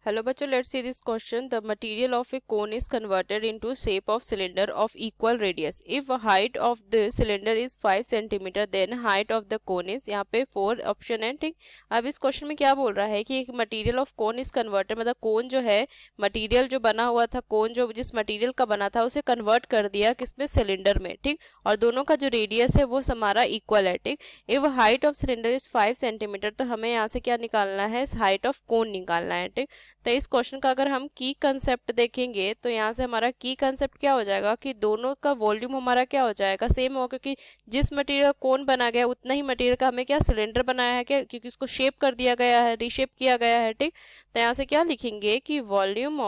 Hello बच्चों, let's see this question. The material of a cone is converted into shape of cylinder of equal radius. If height of the cylinder is 5 centimeter, then height of the cone is, यहाँ पे 4 option है. ठीक. अब इस question में क्या बोल रहा है कि एक material of cone is converted, मतलब कोन जो है, मटेरियल जो बना हुआ था, कोन जो जिस मटेरियल का बना था उसे कन्वर्ट कर दिया किसमें, सिलेंडर में. ठीक. और दोनों का जो रेडियस है वो हमारा इक्वल है. ठीक. If height of cylinder is 5 centimetre, तो हमें यहाँ से क्या निकालना है, हाइट ऑफ कोन निकालना है. ठीक. तो इस क्वेश्चन का अगर हम की कंसेप्ट देखेंगे तो यहाँ से हमारा की कंसेप्ट क्या हो जाएगा कि दोनों का वॉल्यूम हमारा क्या हो जाएगा, सेम होगा, क्योंकि जिस मटेरियल का कोन बना गया उतना ही मटेरियल का हमें क्या सिलेंडर बनाया है, क्या, क्योंकि उसको शेप कर दिया गया है, रीशेप किया गया है. ठीक. तो यहाँ से क्या लिखेंगे कि volume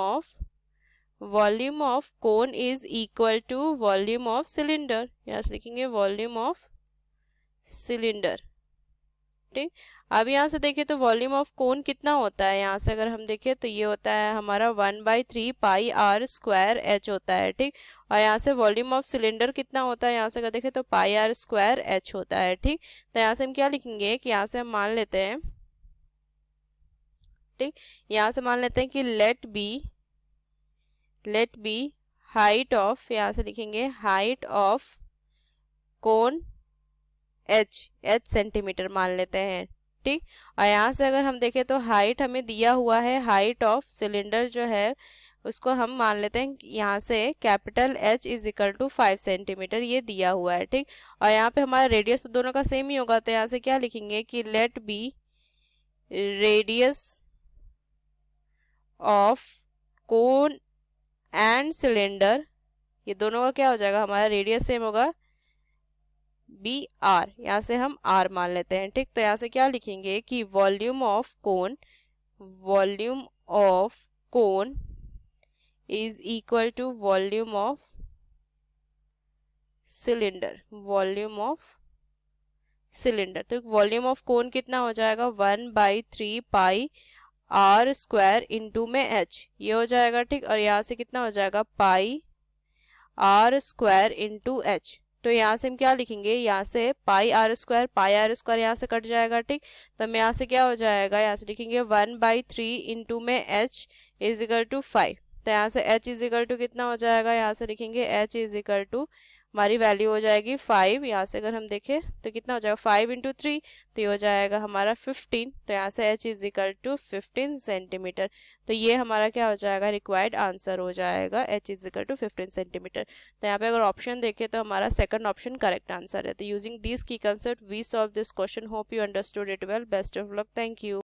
of cone is equal to volume of cylinder. यहाँ से लिखेंगे वॉल्यूम ऑफ सिलेंडर. ठीक. अब यहाँ से देखें तो वॉल्यूम ऑफ कोन कितना होता है, यहाँ से अगर हम देखें तो ये होता है हमारा 1/3 पाई आर स्क्वायर एच होता है. ठीक. और यहाँ से वॉल्यूम ऑफ सिलेंडर कितना होता है, यहाँ से अगर देखें तो पाई आर स्क्वायर एच होता है. ठीक. तो यहाँ से हम क्या लिखेंगे कि यहाँ से हम मान लेते हैं, ठीक, यहाँ से मान लेते हैं कि लेट बी हाइट ऑफ, यहाँ से लिखेंगे height of cone H centimetre मान लेते हैं. ठीक. और यहाँ से अगर हम देखें तो हाइट हमें दिया हुआ है, हाइट ऑफ सिलेंडर जो है उसको हम मान लेते हैं यहाँ से capital H is equal to 5 centimetre, ये दिया हुआ है. ठीक. और यहाँ पे हमारा रेडियस तो दोनों का सेम ही होगा, तो यहाँ से क्या लिखेंगे कि let be radius of cone and cylinder, ये दोनों का क्या हो जाएगा, हमारा रेडियस सेम होगा, बी आर, यहाँ से हम आर मान लेते हैं. ठीक. तो यहाँ से क्या लिखेंगे कि volume of cone is equal to volume of cylinder. तो वॉल्यूम ऑफ कोन कितना हो जाएगा, 1/3 पाई आर स्क्वायर इंटू में एच, ये हो जाएगा. ठीक. और यहाँ से कितना हो जाएगा, पाई आर स्क्वायर इंटू एच. तो यहाँ से हम क्या लिखेंगे, यहाँ से पाई आर स्क्वायर यहाँ से कट जाएगा. ठीक. तो हम यहाँ से क्या हो जाएगा, यहाँ से लिखेंगे 1/3 इंटू में एच इज इक्वल टू 5. तो यहाँ से h इज इक्वल टू कितना हो जाएगा, यहाँ से लिखेंगे h इज इक्वल टू, हमारी वैल्यू हो जाएगी 5. यहाँ से अगर हम देखें तो कितना हो जाएगा, 5 इंटू 3, तो ये हो जाएगा हमारा 15. तो यहाँ से h is equal to 15 centimetre. तो ये हमारा क्या हो जाएगा, रिक्वायर्ड आंसर हो जाएगा h is equal to 15 centimetre. तो यहाँ पे अगर ऑप्शन देखें तो हमारा सेकंड ऑप्शन करेक्ट आंसर है. तो using this key concept we solve this question. Hope you understood it well. Best of luck. Thank you.